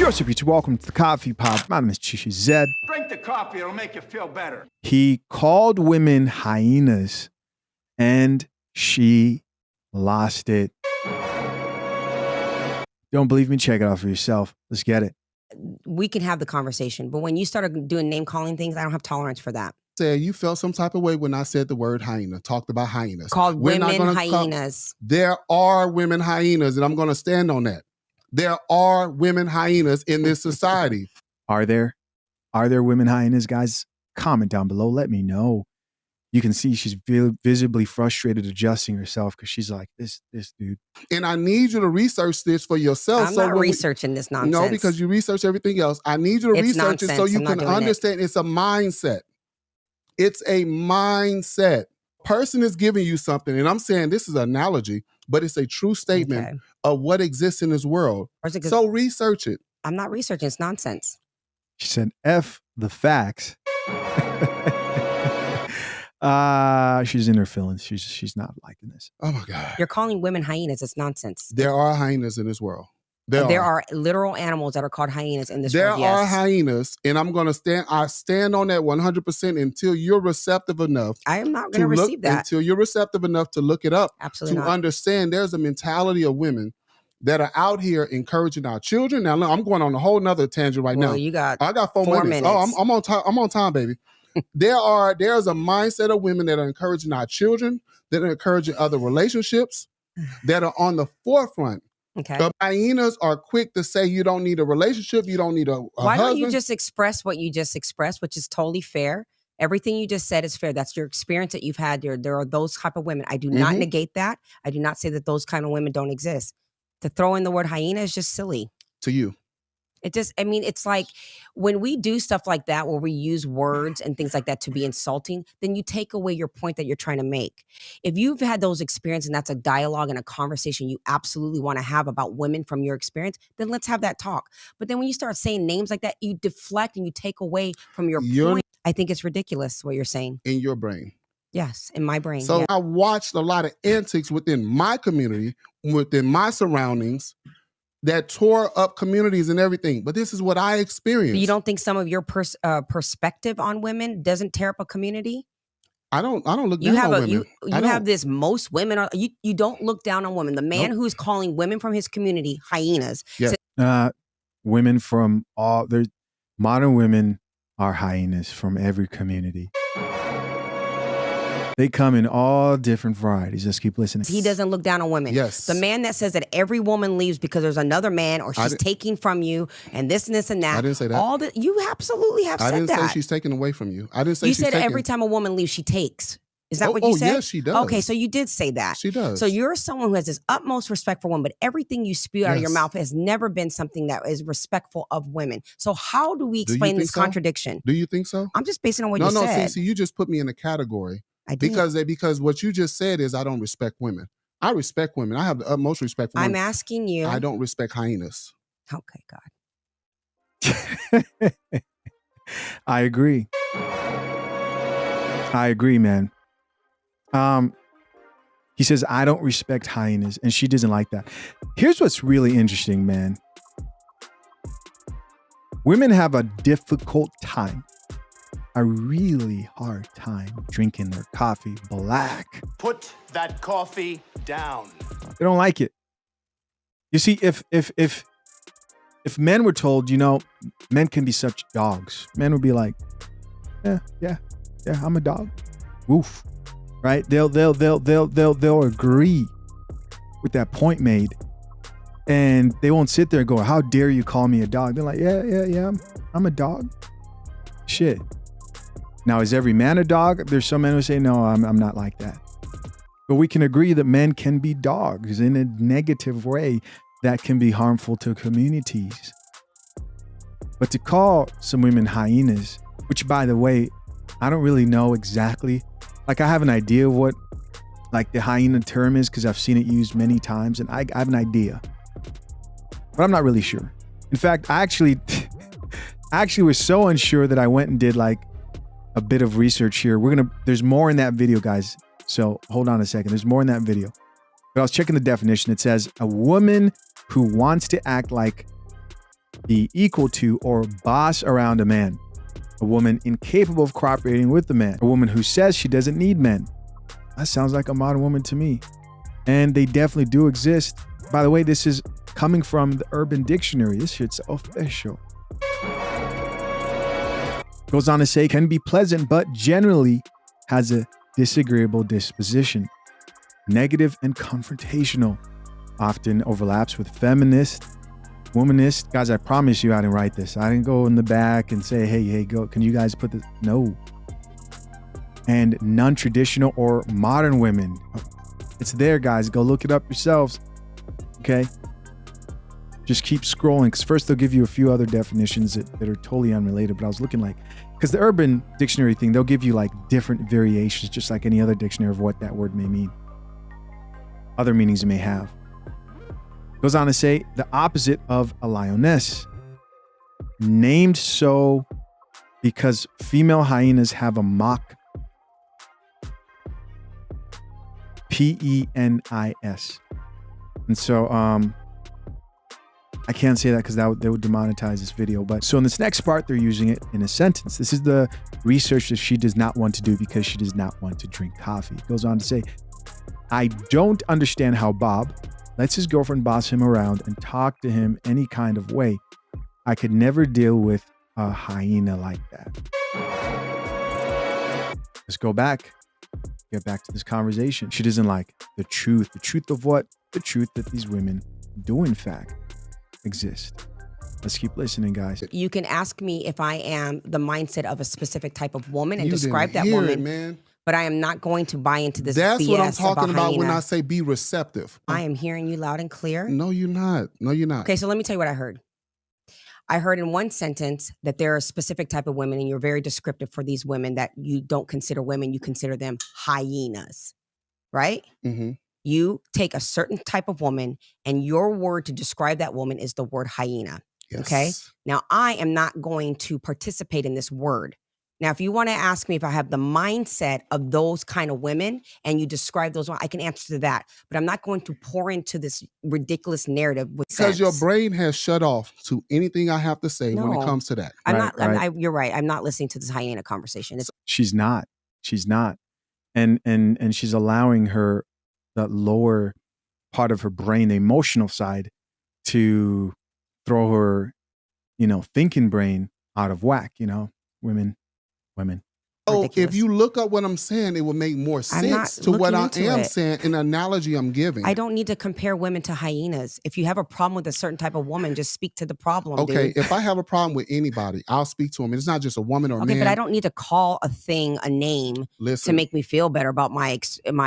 What's up, YouTube? Welcome to the Coffee Pop. My name is Chishi Zed. Drink the coffee, it'll make you feel better. He called women hyenas, and she lost it. Don't believe me? Check it out for yourself. Let's get it. We can have the conversation, but when you started doing name calling things, I don't have tolerance for that. Said you felt some type of way when I said the word hyena, talked about hyenas. Called women hyenas. There are women hyenas, and I'm going to stand on that. There are women hyenas in this society. Are there women hyenas, guys? Comment down below. Let me know. You can see she's visibly frustrated adjusting herself because she's like, this dude. And I need you to research this for yourself. I'm not researching this nonsense. No, because you research everything else. I need you to research it so you can understand it's a mindset. It's a mindset. Person is giving you something, and I'm saying this is an analogy, but it's a true statement of what exists in this world. So research it. I'm not researching. It's nonsense. She said, F the facts. She's in her feelings. She's not liking this. Oh my God. You're calling women hyenas. It's nonsense. There are hyenas in this world. There are literal animals that are called hyenas in this world. There are hyenas, and I'm going to stand on that 100% until you're receptive enough. I am not going to receive that. Until you're receptive enough to look it up. Absolutely to understand there's a mentality of women that are out here encouraging our children. Now, look, I'm going on a whole nother tangent right now. I got 4 minutes. Oh, I'm on time. I'm on time, baby. There's a mindset of women that are encouraging our children, that are encouraging other relationships, that are on the forefront. Okay. The hyenas are quick to say you don't need a relationship, you don't need a Why husband. don't you just express what you just expressed, which is totally fair. Everything you just said is fair. That's your experience that you've had. There are those type of women. I do not negate that. I do not say that those kind of women don't exist. To throw in the word hyena is just silly. To you. It's like when we do stuff like that, where we use words and things like that to be insulting, then you take away your point that you're trying to make. If you've had those experiences and that's a dialogue and a conversation you absolutely want to have about women from your experience, then let's have that talk. But then when you start saying names like that, you deflect and you take away from your point. I think it's ridiculous what you're saying. In your brain. Yes, in my brain. So I watched a lot of antics within my community, within my surroundings, that tore up communities and everything. But this is what I experienced. But you don't think some of your perspective on women doesn't tear up a community? I don't look down on women. You have this, most women are, you don't look down on women. The man who's calling women from his community hyenas. Yeah. Women from modern women are hyenas from every community. They come in all different varieties. Let's keep listening. He doesn't look down on women. Yes. The man that says that every woman leaves because there's another man or she's taking from you and this and this and that. I didn't say that. You absolutely have said that. I didn't say she's taking away from you. I didn't say you said every time a woman leaves, she takes. Is that what you said? Yes, she does. Okay, so you did say that. She does. So you're someone who has this utmost respect for women, but everything you spew out of your mouth has never been something that is respectful of women. So how do we explain this contradiction? Do you think so? I'm just basing on what you said. No, see, you just put me in a category. Because what you just said is I don't respect women. I respect women. I have the utmost respect for women. I'm asking you. I don't respect hyenas. Okay, God. I agree. Man. He says, I don't respect hyenas, and she doesn't like that. Here's what's really interesting, man. Women have a difficult time. A really hard time drinking their coffee black. Put that coffee down. They don't like it. You see, if men were told, men can be such dogs, men would be like, yeah, I'm a dog. Woof. Right? They'll agree with that point made. And they won't sit there and go, how dare you call me a dog? They're like, yeah, I'm a dog. Shit. Now, is every man a dog? There's some men who say, no, I'm not like that. But we can agree that men can be dogs in a negative way that can be harmful to communities. But to call some women hyenas, which, by the way, I don't really know exactly. Like, I have an idea of what like the hyena term is because I've seen it used many times, and I have an idea. But I'm not really sure. In fact, I actually was so unsure that I went and did like a bit of research here. There's more in that video, guys. So hold on a second. There's more in that video. But I was checking the definition. It says a woman who wants to act like be equal to or boss around a man. A woman incapable of cooperating with the man. A woman who says she doesn't need men. That sounds like a modern woman to me. And they definitely do exist. By the way, this is coming from the Urban Dictionary. This shit's official. Goes on to say, can be pleasant, but generally has a disagreeable disposition. Negative and confrontational. Often overlaps with feminist, womanist. Guys, I promise you I didn't write this. I didn't go in the back and say, hey, go. Can you guys put this? No. And non-traditional or modern women. It's there, guys. Go look it up yourselves. Okay? Just keep scrolling, because first they'll give you a few other definitions that are totally unrelated, but I was looking because the Urban Dictionary thing, they'll give you different variations, just like any other dictionary of what that word may mean. Other meanings it may have. Goes on to say, the opposite of a lioness. Named so because female hyenas have a mock penis. And so, I can't say that because they would demonetize this video. But so in this next part, they're using it in a sentence. This is the research that she does not want to do because she does not want to drink coffee. It goes on to say, I don't understand how Bob lets his girlfriend boss him around and talk to him any kind of way. I could never deal with a hyena like that. Let's go back. Get back to this conversation. She doesn't like the truth. The truth of what? The truth that these women do, in fact, exist. Let's keep listening, guys. You can ask me if I am the mindset of a specific type of woman and describe that woman, man. But I am not going to buy into this. That's BS what I'm talking about hyena. when I say be receptive. I am hearing you loud and clear. No, you're not. No, you're not. Okay, so let me tell you what I heard. I heard in one sentence that there are a specific type of women, and you're very descriptive for these women that you don't consider women. You consider them hyenas, right? Mm-hmm. You take a certain type of woman, and your word to describe that woman is the word hyena. Yes. Okay? Now, I am not going to participate in this word. Now, if you want to ask me if I have the mindset of those kind of women and you describe those, I can answer to that. But I'm not going to pour into this ridiculous narrative with because sense. Your brain has shut off to anything I have to say when it comes to that. You're right. I'm not listening to this hyena conversation. She's not. And she's allowing that lower part of her brain, the emotional side, to throw her, thinking brain out of whack, women. So Ridiculous. if you look up what I'm saying, it will make more sense to what I am saying, an analogy I'm giving. I don't need to compare women to hyenas. If you have a problem with a certain type of woman, just speak to the problem. Okay, dude. If I have a problem with anybody, I'll speak to them. It's not just a woman or a man. Okay, but I don't need to call a thing a name to make me feel better about my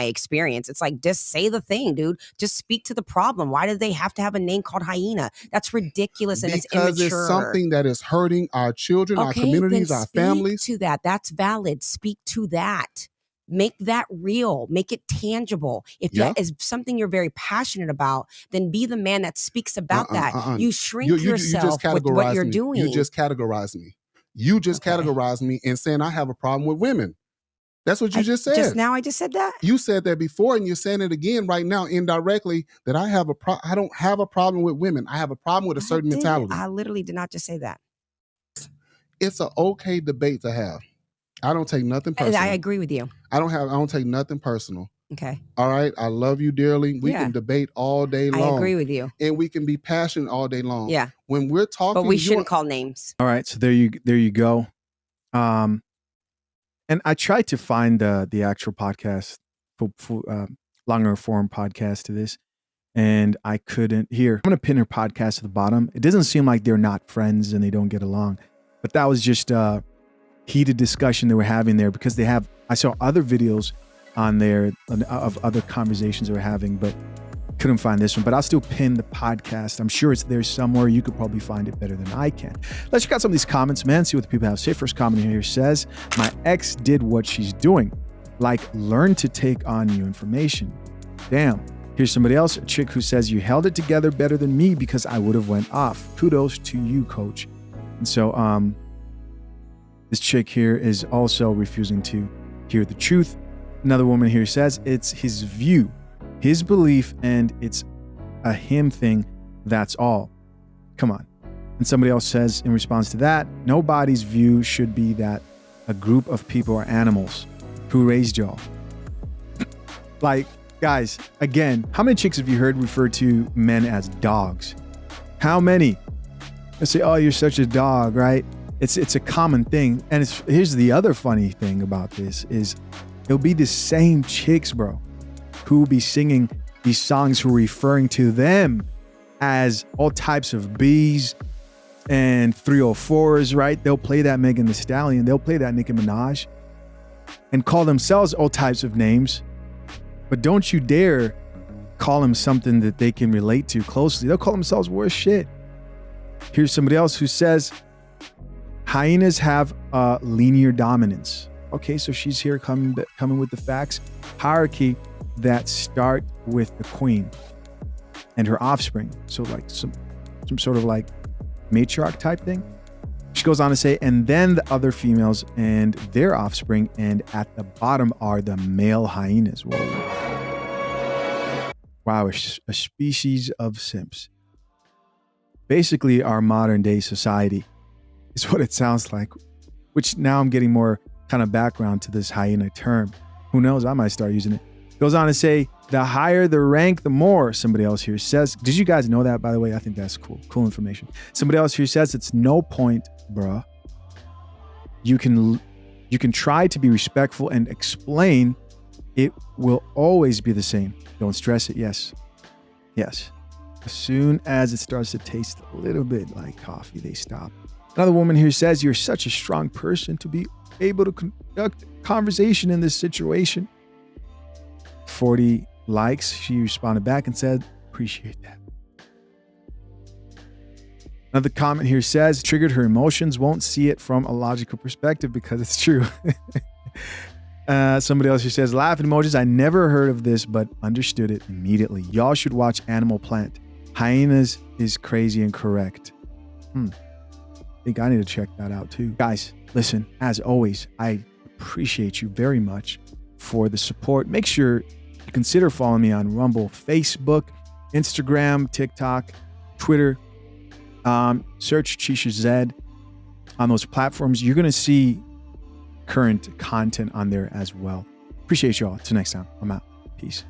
experience. It's like, just say the thing, dude. Just speak to the problem. Why do they have to have a name called hyena? That's ridiculous and it's immature. Because it's something that is hurting our children, our communities, our families. Speak to that. That's valid. Speak to that. Make that real. Make it tangible. If that is something you're very passionate about, then be the man that speaks about that. You shrink yourself with what you're doing. You just categorize me. You just categorize me and saying I have a problem with women. That's what you just said. Just now I just said that? You said that before and you're saying it again right now indirectly that I don't have a problem with women. I have a problem with a certain mentality. I literally did not just say that. It's an okay debate to have. I don't take nothing personal. I agree with you. I don't take nothing personal. Okay. All right. I love you dearly. We can debate all day long. I agree with you. And we can be passionate all day long. Yeah. When we're talking, but we shouldn't call names. All right. So there you go. And I tried to find the actual podcast, longer form podcast to this, and I couldn't. Here, I'm going to pin her podcast at the bottom. It doesn't seem like they're not friends and they don't get along, but that was just heated discussion they were having there because I saw other videos on there of other conversations they were having, but couldn't find this one. But I'll still pin the podcast. I'm sure it's there somewhere. You could probably find it better than I can. Let's check out some of these comments, man. See what the people have to say. First comment here says, my ex did what she's doing. Like, learn to take on new information. Damn. Here's somebody else, a chick who says, you held it together better than me because I would have went off. Kudos to you, coach. And so, this chick here is also refusing to hear the truth. Another woman here says it's his view, his belief, and it's a him thing. That's all. Come on. And somebody else says in response to that, nobody's view should be that a group of people are animals. Who raised y'all? Like, guys, again, how many chicks have you heard refer to men as dogs? How many? They say, oh, you're such a dog, right? It's a common thing. And here's the other funny thing about this is it'll be the same chicks, bro, who will be singing these songs who are referring to them as all types of B's and 304s, right? They'll play that Megan Thee Stallion. They'll play that Nicki Minaj and call themselves all types of names. But don't you dare call them something that they can relate to closely. They'll call themselves worse shit. Here's somebody else who says, hyenas have a linear dominance. Okay, so she's here coming with the facts. Hierarchy that start with the queen and her offspring. So like some sort of like matriarch type thing. She goes on to say, and then the other females and their offspring, and at the bottom are the male hyenas. Whoa. Wow, a species of simps. Basically, our modern day society is what it sounds like, which now I'm getting more kind of background to this hyena term. Who knows? I might start using it. Goes on to say, the higher the rank, the more. Somebody else here says, did you guys know that, by the way? I think that's cool. Cool information. Somebody else here says, it's no point, bruh. You can try to be respectful and explain. It will always be the same. Don't stress it. Yes. Yes. As soon as it starts to taste a little bit like coffee, they stop. Another woman here says, you're such a strong person to be able to conduct conversation in this situation. 40 likes. She responded back and said, appreciate that. Another comment here says, triggered her emotions, won't see it from a logical perspective because it's true. Somebody else here says, laughing emojis. I never heard of this, but understood it immediately. Y'all should watch Animal Planet. Hyenas is crazy and correct. I think I need to check that out too. Guys, listen, as always, I appreciate you very much for the support. Make sure you consider following me on Rumble, Facebook, Instagram, TikTok, Twitter. Search Chisha Zed on those platforms. You're going to see current content on there as well. Appreciate y'all. Till next time, I'm out. Peace.